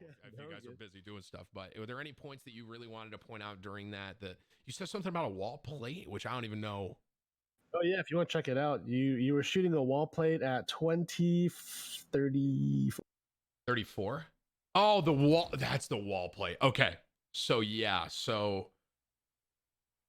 if you guys were busy doing stuff. But were there any points that you really wanted to point out during that? That you said something about a wall plate, which I don't even know. Oh yeah, if you want to check it out, you were shooting a wall plate at 34. Oh, the wall. That's the wall plate. Okay. So yeah. So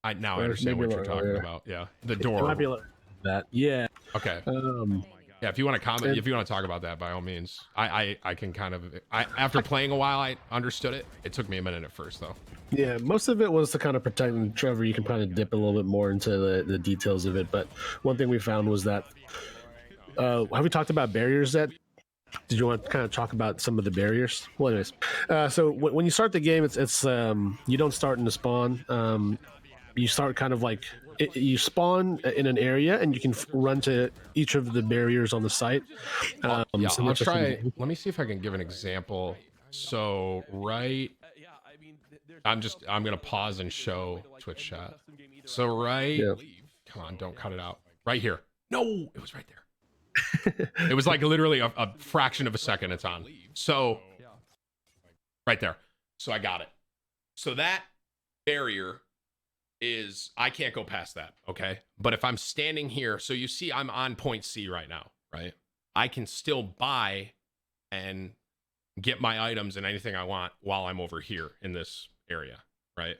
I understand what you're talking about. Yeah, the door. It might be a little that. Yeah. Okay. Um, Yeah, if you want to comment, if you want to talk about that, by all means. I can kind of. After playing a while, I understood it. It took me a minute at first, though. Yeah, most of it was to kind of protect. And Trevor, you can kind of dip a little bit more into the details of it. But one thing we found was that. Have we talked about barriers yet? Did you want to kind of talk about some of the barriers? Well, anyways, so when you start the game, it's you don't start in the spawn. You start kind of like you spawn in an area, and you can run to each of the barriers on the site. Yeah, I'll try. Let me see if I can give an example. So I'm gonna pause and show Twitch chat. So come on, don't cut it out. Right here. No, it was right there. It was like literally a fraction of a second it's on. So right there. So I got it. So that barrier is, I can't go past that, okay? But if I'm standing here, so you see I'm on point C right now, right? I can still buy and get my items and anything I want while I'm over here in this area, right?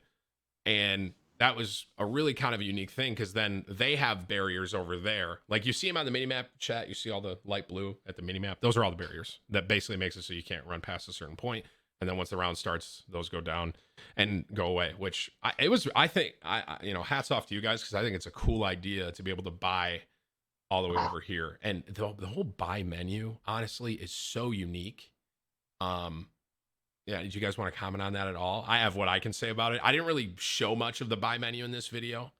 And that was a really kind of a unique thing, because then they have barriers over there. Like you see them on the minimap chat, you see all the light blue at the minimap. Those are all the barriers that basically makes it so you can't run past a certain point. And then once the round starts, those go down and go away, which I think, hats off to you guys, because I think it's a cool idea to be able to buy all the way over here. And the whole buy menu, honestly, is so unique. Yeah, did you guys want to comment on that at all? I have what I can say about it. I didn't really show much of the buy menu in this video.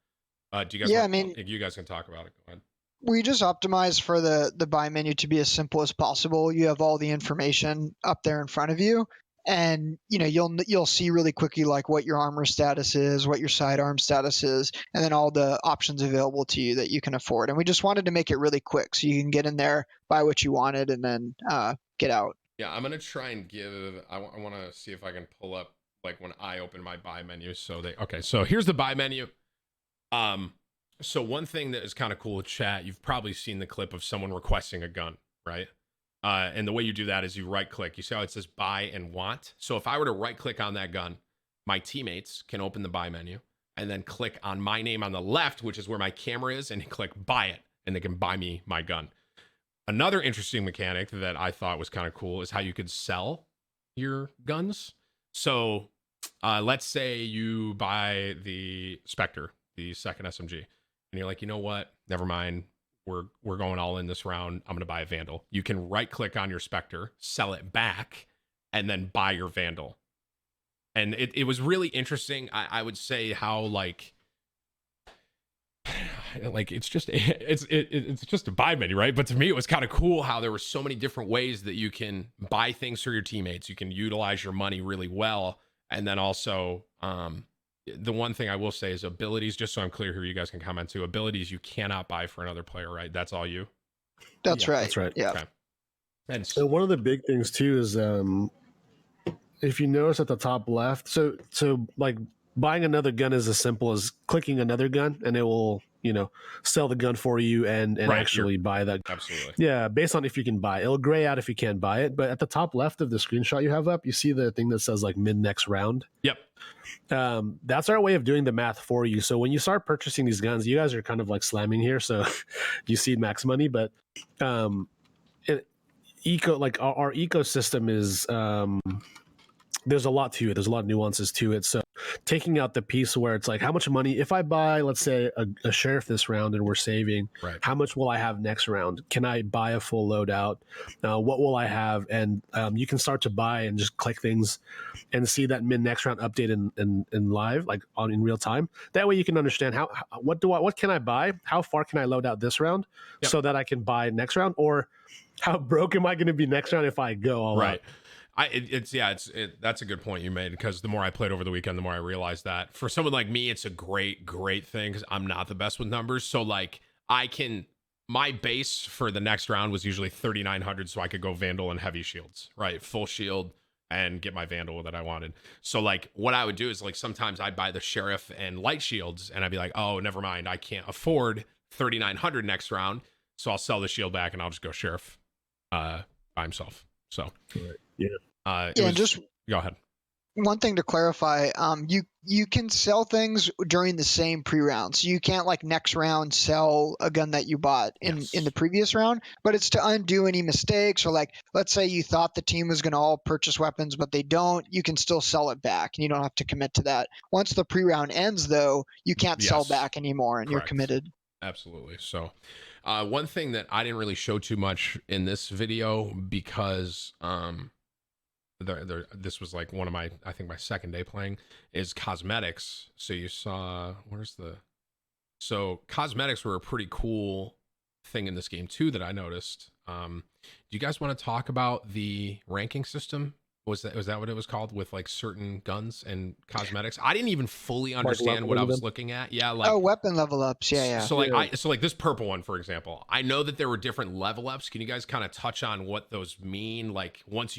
Do you guys? Yeah, you guys can talk about it. Go ahead. We just optimize for the buy menu to be as simple as possible. You have all the information up there in front of you, and you'll see really quickly like what your armor status is, what your sidearm status is, and then all the options available to you that you can afford. And we just wanted to make it really quick so you can get in there, buy what you wanted, and then get out. Yeah, I'm gonna try and give. I want to see if I can pull up like when I open my buy menu. So so here's the buy menu. So one thing that is kind of cool with chat, you've probably seen the clip of someone requesting a gun, right? And the way you do that is you right click. You see how it says buy and want? So if I were to right click on that gun, my teammates can open the buy menu and then click on my name on the left, which is where my camera is, and click buy it, and they can buy me my gun. Another interesting mechanic that I thought was kind of cool is how you could sell your guns. So let's say you buy the Spectre, the second SMG, and you're like, you know what? Never mind. We're going all in this round. I'm going to buy a Vandal. You can right click on your Spectre, sell it back, and then buy your Vandal. And it was really interesting. I would say how like it's just a buy menu, right? But to me, it was kind of cool how there were so many different ways that you can buy things for your teammates. You can utilize your money really well. And then also, the one thing I will say is abilities, just so I'm clear here, you guys can comment too. Abilities you cannot buy for another player, right? That's all you? That's right. That's right. Yeah. Okay. And one of the big things too is if you notice at the top left, so like buying another gun is as simple as clicking another gun, and it will sell the gun for you and right, actually buy that. Absolutely. Yeah, based on if you can buy it. It'll gray out if you can't buy it. But at the top left of the screenshot you have up, you see the thing that says like mid next round. Yep. That's our way of doing the math for you. So when you start purchasing these guns, you guys are kind of like slamming here, so you see max money. But our ecosystem is there's a lot to it. There's a lot of nuances to it. So taking out the piece where it's like, how much money, if I buy, let's say, a sheriff this round and we're saving, right, how much will I have next round? Can I buy a full loadout? What will I have? And you can start to buy and just click things and see that mid next round update in live, like in real time. That way you can understand what can I buy? How far can I load out this round so that I can buy next round? Or how broke am I going to be next round if I go all out? That's a good point you made, because the more I played over the weekend, the more I realized that for someone like me, it's a great thing, because I'm not the best with numbers. So like my base for the next round was usually 3,900, so I could go Vandal and heavy shields, right? Full shield, and get my Vandal that I wanted. So like what I would do is like sometimes I'd buy the Sheriff and light shields and I'd be like, oh, never mind, I can't afford 3,900 next round, so I'll sell the shield back and I'll just go Sheriff by himself. So just go ahead. One thing to clarify, you can sell things during the same pre-round. So you can't like next round sell a gun that you bought in the previous round, but it's to undo any mistakes, or like let's say you thought the team was going to all purchase weapons but they don't, you can still sell it back and you don't have to commit to that. Once the pre-round ends though, you can't sell back anymore and Correct. You're committed. Absolutely. So one thing that I didn't really show too much in this video because this was like one of my, I think my second day playing, is cosmetics. So you saw, so cosmetics were a pretty cool thing in this game too that I noticed. Do you guys want to talk about the ranking system? Was that what it was called, with like certain guns and cosmetics? I didn't even fully understand what I was looking at. Yeah, like weapon level ups. Yeah. So like so like this purple one, for example, I know that there were different level ups. Can you guys kind of touch on what those mean? Like once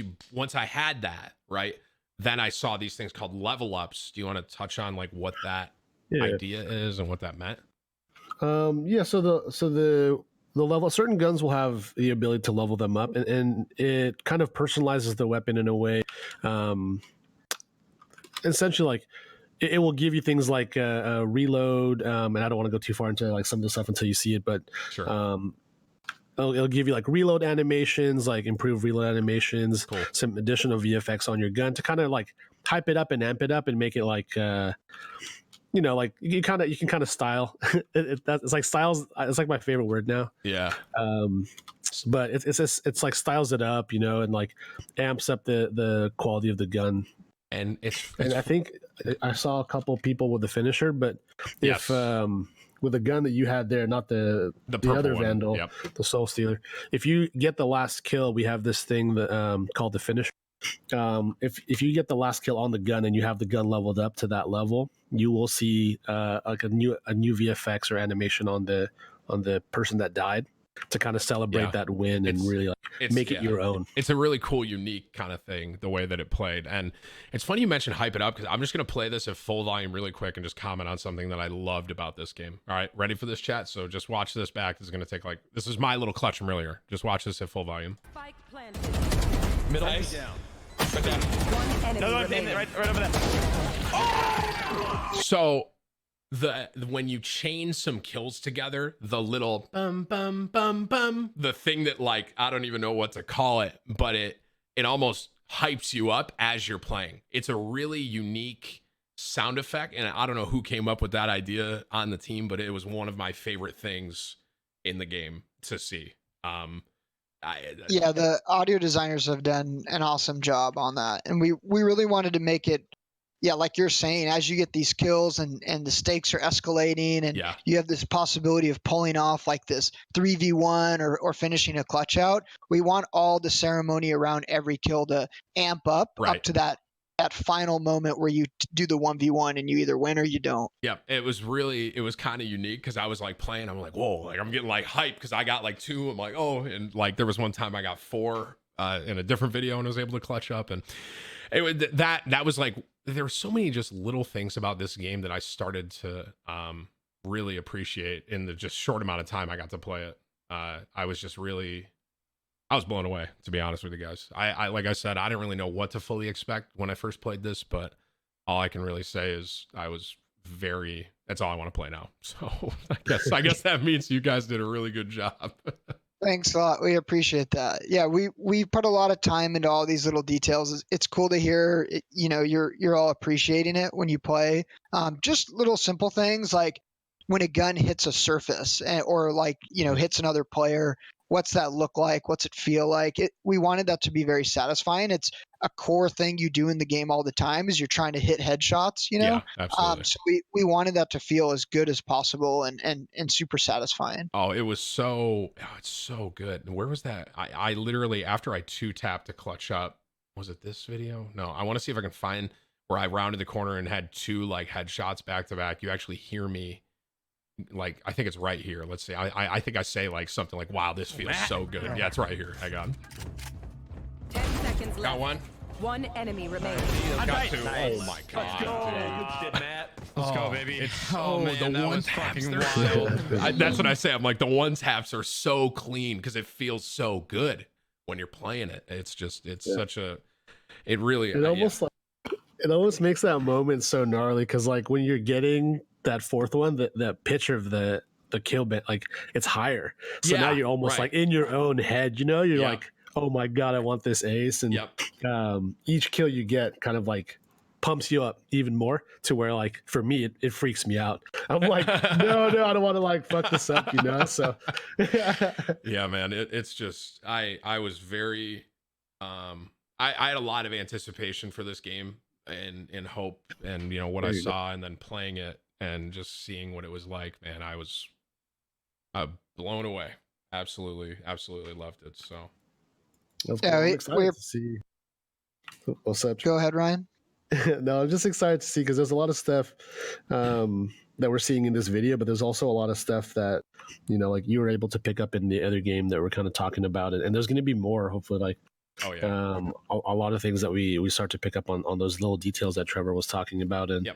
I had that, right, then I saw these things called level ups. Do you want to touch on like what that idea is and what that meant? So the level, certain guns will have the ability to level them up, and it kind of personalizes the weapon in a way. Essentially, like it will give you things like a reload, and I don't want to go too far into like some of the stuff until you see it, but sure. It'll give you like reload animations, like improved reload animations, some additional VFX on your gun to kind of like hype it up and amp it up and make it like like you can kind of style. It's like styles. It's like my favorite word now. Yeah. But it's like styles it up, and like amps up the quality of the gun. And and I think I saw a couple people with the finisher, but if with the gun that you had there, not the other one, Vandal, the Soul Stealer, if you get the last kill, we have this thing that called the finisher. If you get the last kill on the gun and you have the gun leveled up to that level, you will see like a new VFX or animation on the person that died to kind of celebrate that win and really like make it your own. It's a really cool, unique kind of thing, the way that it played. And it's funny you mentioned hype it up, because I'm just going to play this at full volume really quick and just comment on something that I loved about this game. All right, ready for this, chat? So just watch this back. This is going to take like, this is my little clutch from earlier. Just watch this at full volume. Spike planted. Middle. Nice. Down. Right down. One enemy remaining. Right over there. Oh! So when you chain some kills together, the little bum bum bum bum, the thing that, like, I don't even know what to call it, but it almost hypes you up as you're playing. It's a really unique sound effect, and I don't know who came up with that idea on the team, but it was one of my favorite things in the game to see. The audio designers have done an awesome job on that, and we really wanted to make it, like you're saying, as you get these kills and the stakes are escalating, and you have this possibility of pulling off like this 3v1 or finishing a clutch out. We want all the ceremony around every kill to amp up to that final moment where you do the 1v1 and you either win or you don't. Yeah, it was kind of unique, because I was like playing, I'm like, whoa, like I'm getting like hyped because I got like 2. I'm like, oh, and like there was one time I got 4 in a different video and was able to clutch up, and it was that was like, there were so many just little things about this game that I started to really appreciate in the just short amount of time I got to play it. I was blown away, to be honest with you guys. I like I said, I didn't really know what to fully expect when I first played this, but all I can really say is that's all I want to play now. So I guess that means you guys did a really good job. Thanks a lot. We appreciate that. Yeah, we put a lot of time into all these little details. It's cool to hear, you're all appreciating it when you play. Just little simple things like when a gun hits a surface or like, hits another player. What's that look like? What's it feel like? We wanted that to be very satisfying. It's a core thing you do in the game all the time, is you're trying to hit headshots, Yeah, absolutely. So we wanted that to feel as good as possible and super satisfying. Oh, it's so good. Where was that? I literally, after I 2-tapped to clutch up, was it this video? No, I want to see if I can find where I rounded the corner and had 2 like headshots back to back. You actually hear me. Like, I think it's right here. Let's see. I think I say like something like, wow, this feels so good. Yeah, it's right here. I got him. 10 seconds left. Got one. One enemy remaining. Got to. Nice. Oh my Let's god. go. dude. Good shit, Matt. Let's go, baby. It's Oh, man, the that one was taps, fucking they're wild. so, that's what I say. I'm like, the one taps are so clean because it feels so good when you're playing it. It's just, it's such a, it really, It almost like it almost makes that moment so gnarly because like when you're getting that fourth one, that pitch of the kill bit, like it's higher. So now you're almost like in your own head, you know, you're like, oh my god, I want this ace, and each kill you get kind of like pumps you up even more to where like for me it freaks me out. I'm like, no, I don't want to like fuck this up, you know. So yeah, man, it's just I was very I had a lot of anticipation for this game and hope, and you know what I saw, and then playing it and just seeing what it was like, man, I was blown away. Absolutely loved it. So I'm excited to see what's up. Go ahead, Ryan. No, I'm just excited to see because there's a lot of stuff that we're seeing in this video, but there's also a lot of stuff that, you know, like you were able to pick up in the other game that we're kind of talking about it, and there's going to be more, hopefully, like a lot of things that we start to pick up on those little details that Trevor was talking about, and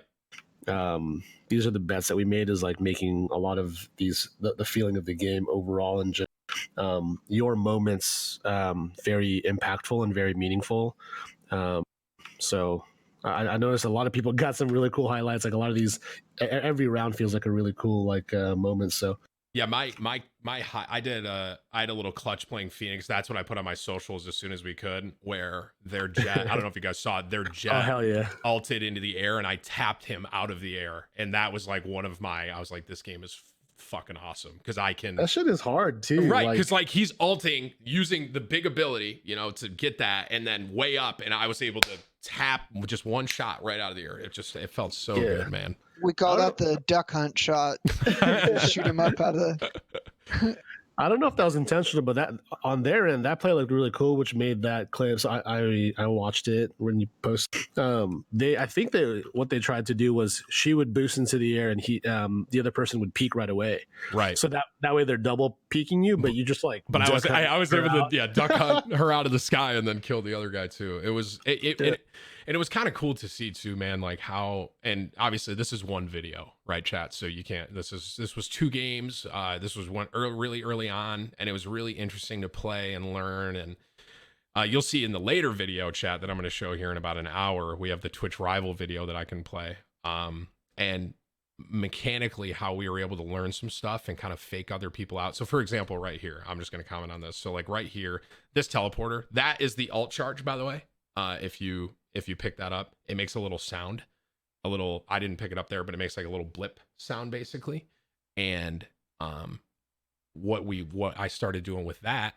these are the bets that we made, is like making a lot of these the feeling of the game overall, and just your moments very impactful and very meaningful. So I noticed a lot of people got some really cool highlights. Like a lot of these, every round feels like a really cool like moment. So yeah, I had a little clutch playing Phoenix. That's what I put on my socials as soon as we could, where their jet, I don't know if you guys saw it, their jet ulted into the air, and I tapped him out of the air. And that was like one of my, I was like, this game is fucking awesome because I can. That shit is hard too. Right, because like he's ulting using the big ability, you know, to get that, and then way up, and I was able to tap with just one shot right out of the air. It felt so good, man. We call that the duck hunt shot. Shoot him up out of the. I don't know if that was intentional, but that on their end, that play looked really cool, which made that clip. So I watched it when you post. I think what they tried to do was she would boost into the air, and the other person would peek right away. Right. So that way they're double peeking you, but you just like. But I was able to duck hunt her out of the sky and then kill the other guy too. It was and it was kind of cool to see too, man, like how, and obviously this is one video, right, chat? So you can't, this was 2 games. This was one really early on, and it was really interesting to play and learn. And you'll see in the later video, chat, that I'm going to show here in about an hour, we have the Twitch rival video that I can play. And mechanically how we were able to learn some stuff and kind of fake other people out. So for example, right here, I'm just going to comment on this. So like right here, this teleporter, that is the alt charge, by the way. If you pick that up, it makes a little sound, I didn't pick it up there, but it makes like a little blip sound basically. And what I started doing with that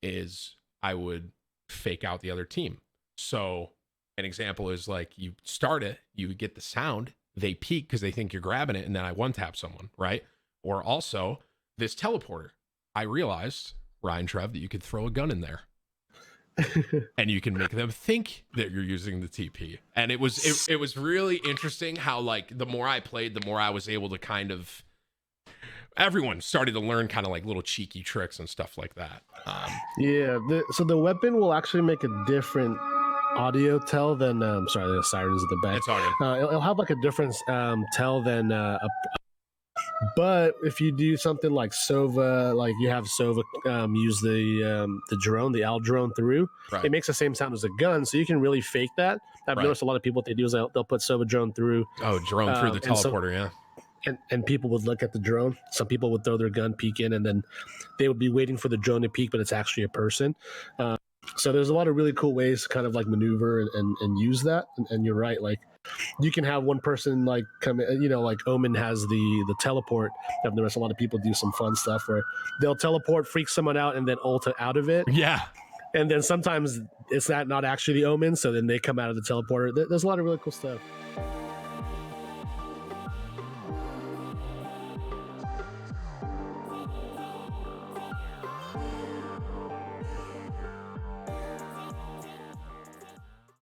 is I would fake out the other team. So an example is like you start it, you get the sound, they peek because they think you're grabbing it, and then I one tap someone, right? Or also this teleporter, I realized, Ryan Trev, that you could throw a gun in there. And you can make them think that you're using the TP. And it was really interesting how like the more I played, the more I was able to kind of, everyone started to learn kind of like little cheeky tricks and stuff like that. So the weapon will actually make a different audio tell than sorry, the sirens at the back. It's all good. It'll have like a different tell than but if you do something like Sova, like you have Sova use the drone, the Al drone through, it makes the same sound as a gun, so you can really fake that. I've noticed a lot of people, what they do is they'll put Sova drone through. Oh, drone through the teleporter, and people would look at the drone. Some people would throw their gun, peek in, and then they would be waiting for the drone to peek, but it's actually a person. So there's a lot of really cool ways to kind of like maneuver and use that. And you're right, like you can have one person like come in, you know, like Omen has the teleport. I've noticed a lot of people do some fun stuff where they'll teleport, freak someone out, and then ult out of it. Yeah. And then sometimes it's not actually the Omen, so then they come out of the teleporter. There's a lot of really cool stuff.